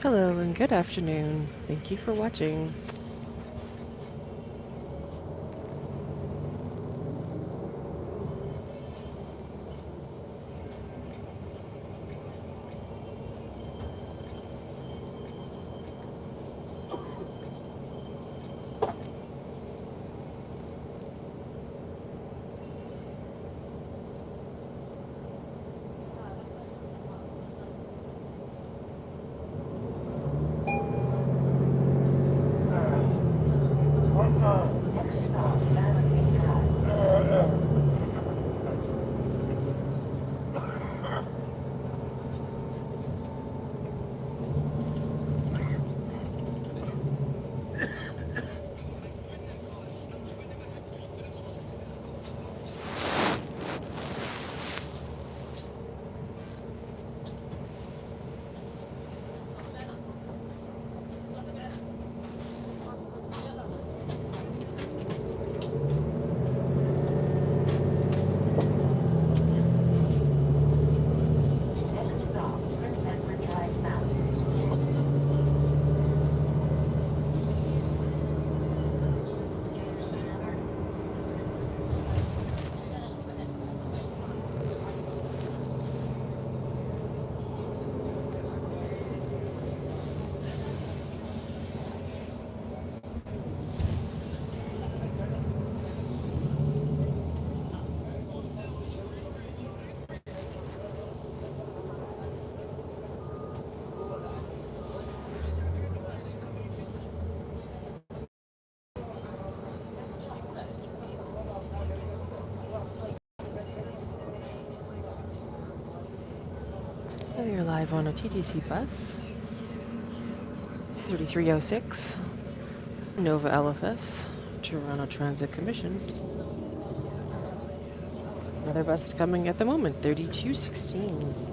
Hello and good afternoon. Thank you for watching. So you're live on a TTC bus, 3306, Nova LFS, Toronto Transit Commission. Another bus coming at the moment, 3216.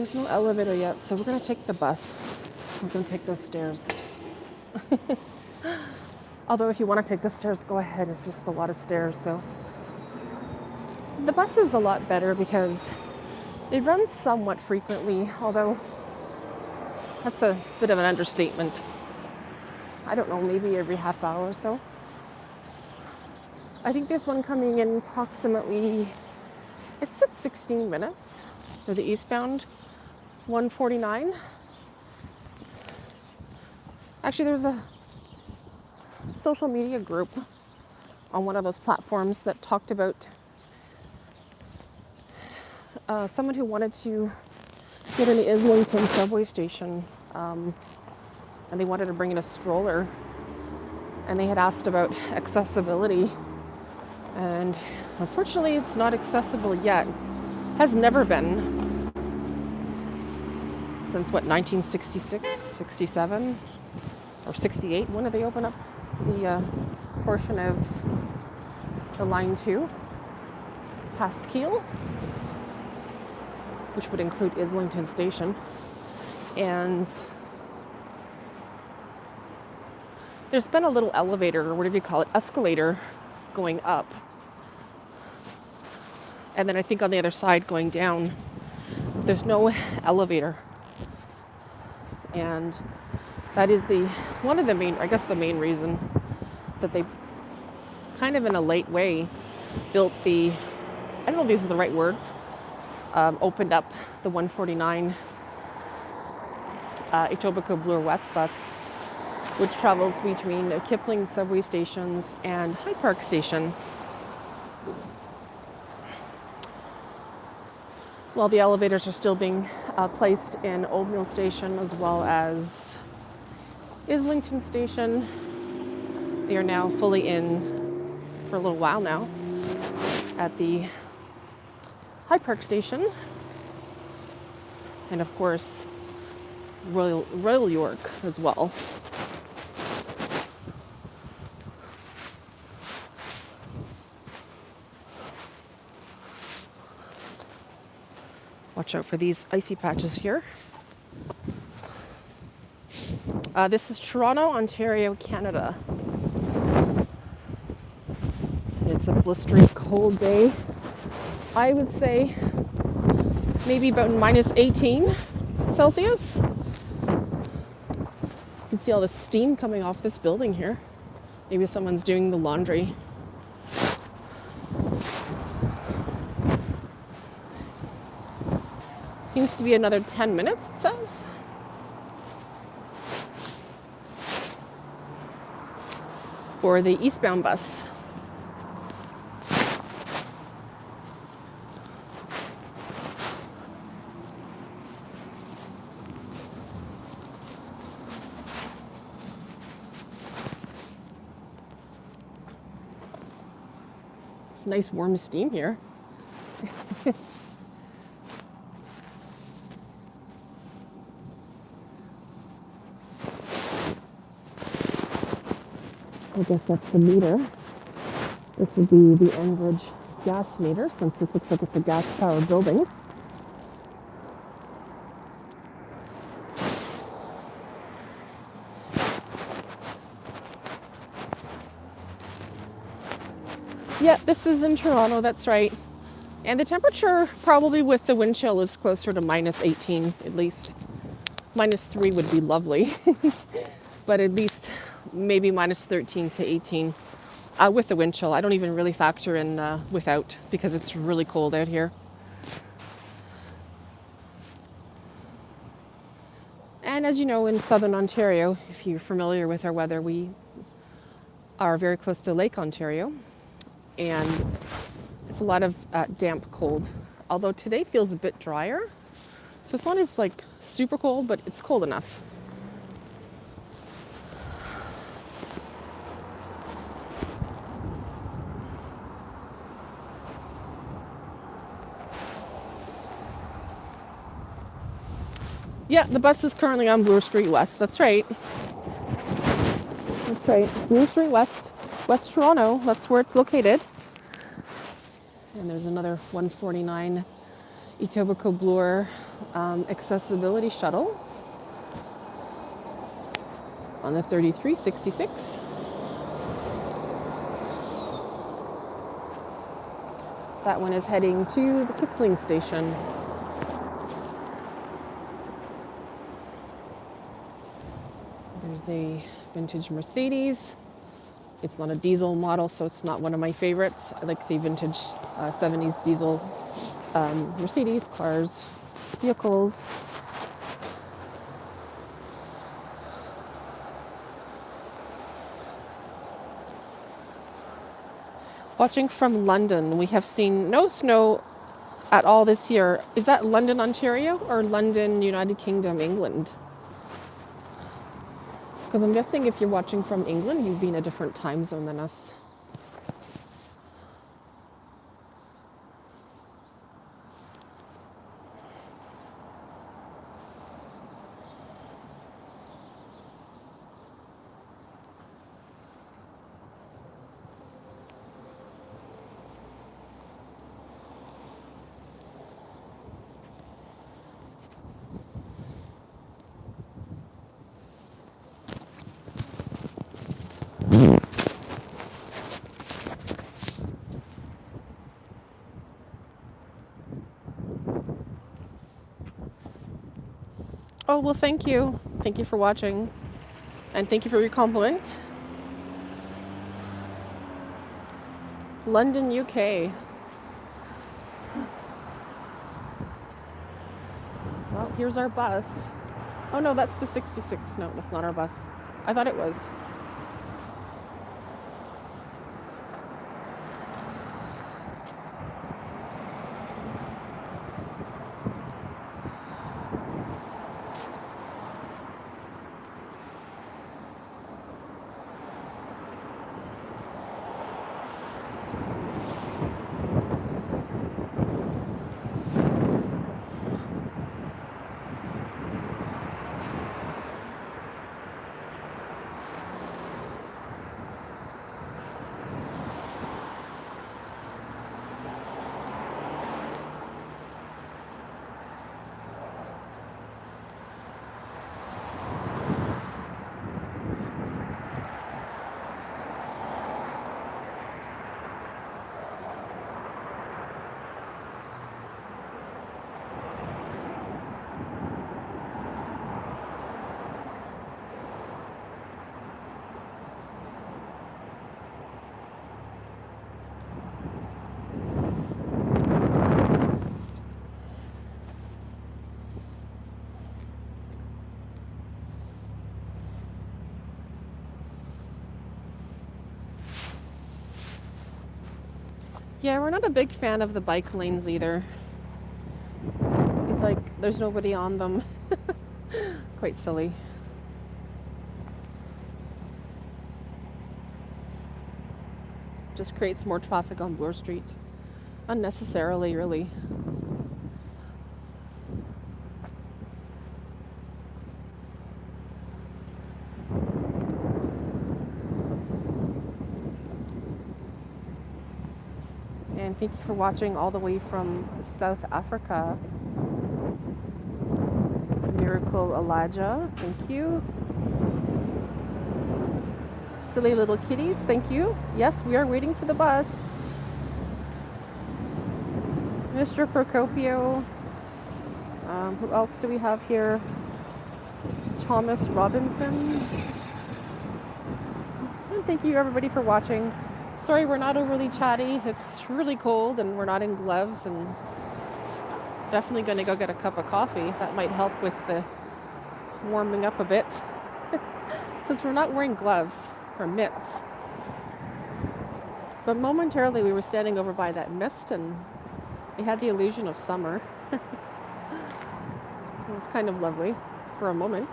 There's no elevator yet, so we're gonna take the bus. We're gonna take those stairs. Although if you want to take the stairs, go ahead. It's just a lot of stairs, so. The bus is a lot better because it runs somewhat frequently, although that's a bit of an understatement. I don't know, maybe every half hour or so. I think there's one coming in approximately, it said 16 minutes for the eastbound 149. Actually, there's a social media group on one of those platforms that talked about someone who wanted to get in the Islington subway station, and they wanted to bring in a stroller, and they had asked about accessibility, and unfortunately it's not accessible yet. Has never been since what, 1966, 67, or 68. When did they open up the portion of the line 2 past Kiel, which would include Islington Station. And there's been a little elevator, or whatever you call it, escalator going up. And then I think on the other side going down, there's no elevator. And that is the main reason that they kind of in a late way built the, I don't know if these are the right words, opened up the 149 Etobicoke Bloor West bus, which travels between Kipling subway stations and High Park Station. While the elevators are still being placed in Old Mill Station as well as Islington Station, they are now fully in for a little while now at the High Park Station, and of course Royal York as well. Watch out for these icy patches here. This is Toronto, Ontario, Canada. It's a blistering cold day. I would say maybe about minus 18 Celsius. You can see all the steam coming off this building here. Maybe someone's doing the laundry. Seems to be another 10 minutes, it says. For the eastbound bus. It's nice warm steam here. I guess that's the meter. This would be the Enbridge gas meter, since this looks like it's a gas-powered building. Yeah, this is in Toronto, that's right. And the temperature, probably with the wind chill, is closer to minus 18 at least. Minus 3 would be lovely. But at least maybe minus 13 to 18 with the wind chill. I don't even really factor in without, because it's really cold out here. And as you know, in southern Ontario, if you're familiar with our weather, we are very close to Lake Ontario. And it's a lot of damp cold. Although today feels a bit drier. So it's not as like super cold, but it's cold enough. Yeah, the bus is currently on Bloor Street West. That's right. That's right. Bloor Street West, West Toronto. That's where it's located. And there's another 149 Etobicoke Bloor accessibility shuttle on the 3366. That one is heading to the Kipling station. There's a vintage Mercedes. It's not a diesel model, so it's not one of my favorites. I like the vintage 70s diesel Mercedes cars, vehicles. Watching from London, we have seen no snow at all this year. Is that London, Ontario, or London, United Kingdom, England? Because I'm guessing if you're watching from England, you'd be in a different time zone than us. Oh, well, thank you. Thank you for watching. And thank you for your compliment. London, UK. Well, here's our bus. Oh, no, that's the 66. No, that's not our bus. I thought it was. Yeah, we're not a big fan of the bike lanes either. It's like there's nobody on them. Quite silly. Just creates more traffic on Bloor Street. Unnecessarily, really. And thank you for watching all the way from South Africa. Miracle Elijah, thank you. Silly little kitties, thank you. Yes, we are waiting for the bus. Mr. Procopio. Who else do we have here? Thomas Robinson. And thank you everybody for watching. Sorry we're not overly chatty. It's really cold and we're not in gloves, and definitely going to go get a cup of coffee. That might help with the warming up a bit. Since we're not wearing gloves or mitts. But momentarily we were standing over by that mist and it had the illusion of summer. It was kind of lovely for a moment.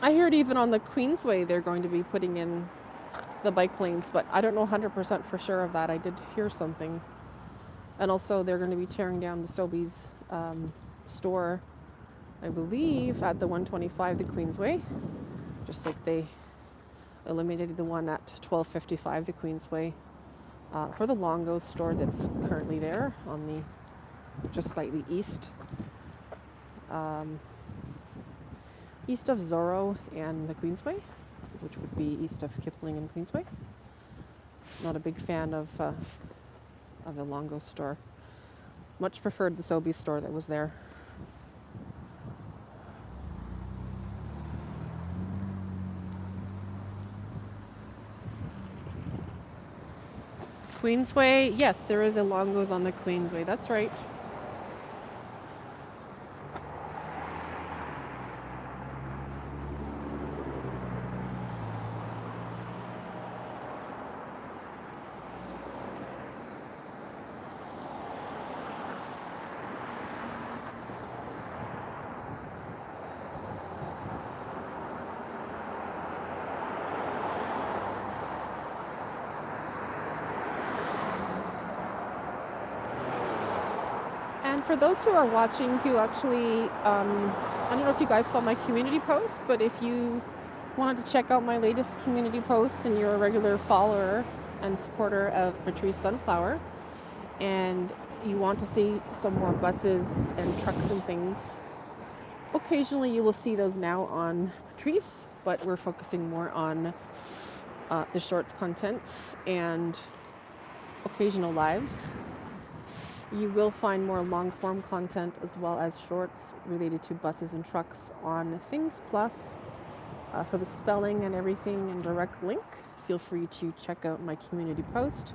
I heard even on the Queensway they're going to be putting in the bike lanes, but I don't know 100% for sure of that. I did hear something And also they're going to be tearing down the Sobeys store, I believe, at the 125 the Queensway, just like they eliminated the one at 1255 the Queensway for the Longo's store that's currently there on the just slightly east east of Zorro and the Queensway, which would be east of Kipling and Queensway. Not a big fan of the Longo's store. Much preferred the Sobeys store that was there. Queensway, yes, there is a Longo's on the Queensway, that's right. And for those who are watching who actually, I don't know if you guys saw my community post, but if you wanted to check out my latest community post and you're a regular follower and supporter of Patrece Sunflower, and you want to see some more buses and trucks and things, occasionally you will see those now on Patrece, but we're focusing more on the shorts content and occasional lives. You will find more long-form content as well as shorts related to buses and trucks on Things Plus. For the spelling and everything and direct link, feel free to check out my community post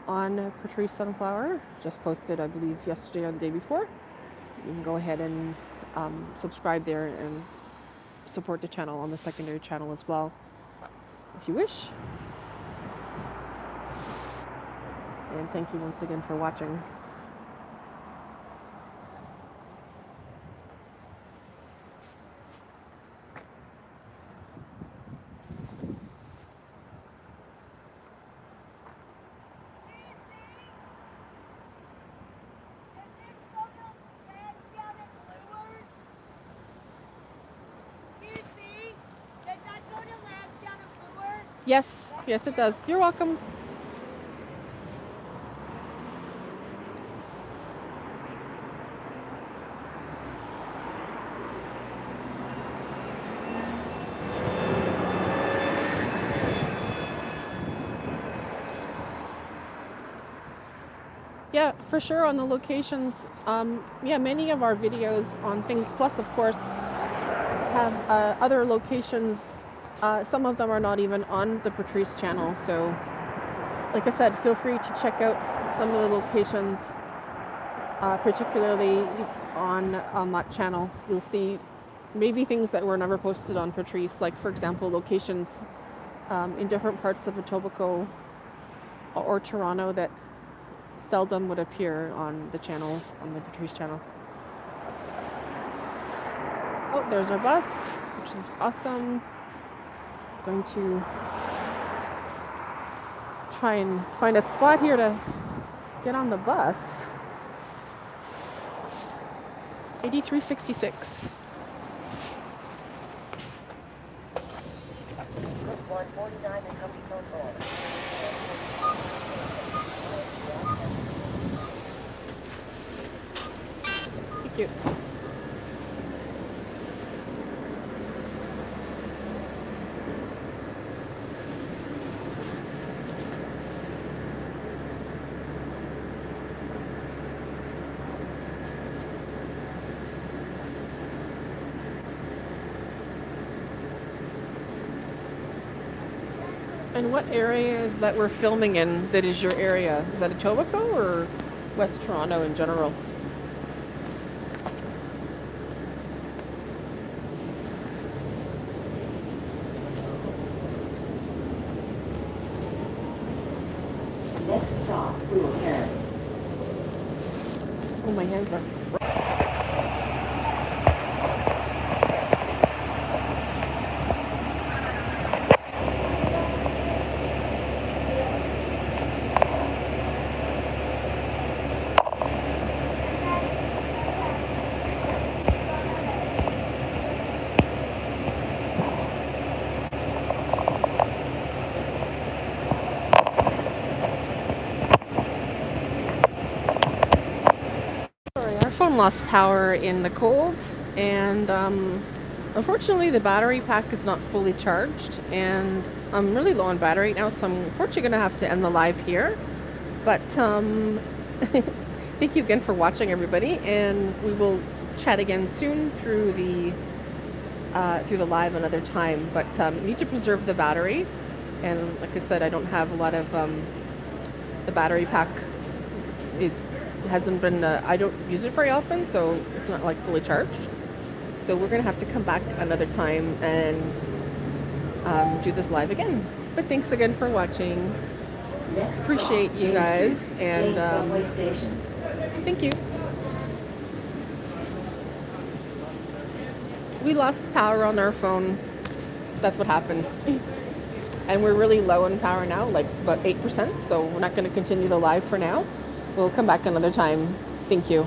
on Patrece Sunflower. Just posted, I believe, yesterday or the day before. You can go ahead and subscribe there and support the channel on the secondary channel as well, if you wish. And thank you once again for watching. Yes, yes it does. You're welcome. Yeah, for sure on the locations. Yeah, many of our videos on Things Plus, of course, have other locations. Some of them are not even on the Patrece channel. So, like I said, feel free to check out some of the locations, particularly on that channel. You'll see maybe things that were never posted on Patrece, like, for example, locations in different parts of Etobicoke or Toronto that seldom would appear on the channel, on the Patrece channel. Oh, there's our bus, which is awesome. Going to try and find a spot here to get on the bus. 8366. Thank you. And what area is that we're filming in that is your area? Is that Etobicoke or West Toronto in general? Next stop, Blue Head. Oh, my hands are... phone lost power in the cold, and unfortunately the battery pack is not fully charged, and I'm really low on battery now, so I'm unfortunately going to have to end the live here. But thank you again for watching, everybody, and we will chat again soon through the live another time. But need to preserve the battery, and like I said, I don't have a lot of the battery pack hasn't been I don't use it very often, so it's not like fully charged. So we're gonna have to come back another time and do this live again. But thanks again for watching. Next Appreciate stop, you J guys, Street, and J subway station. thank you. We lost power on our phone. That's what happened. And we're really low on power now, like about 8%, so we're not going to continue the live for now. We'll come back another time. Thank you.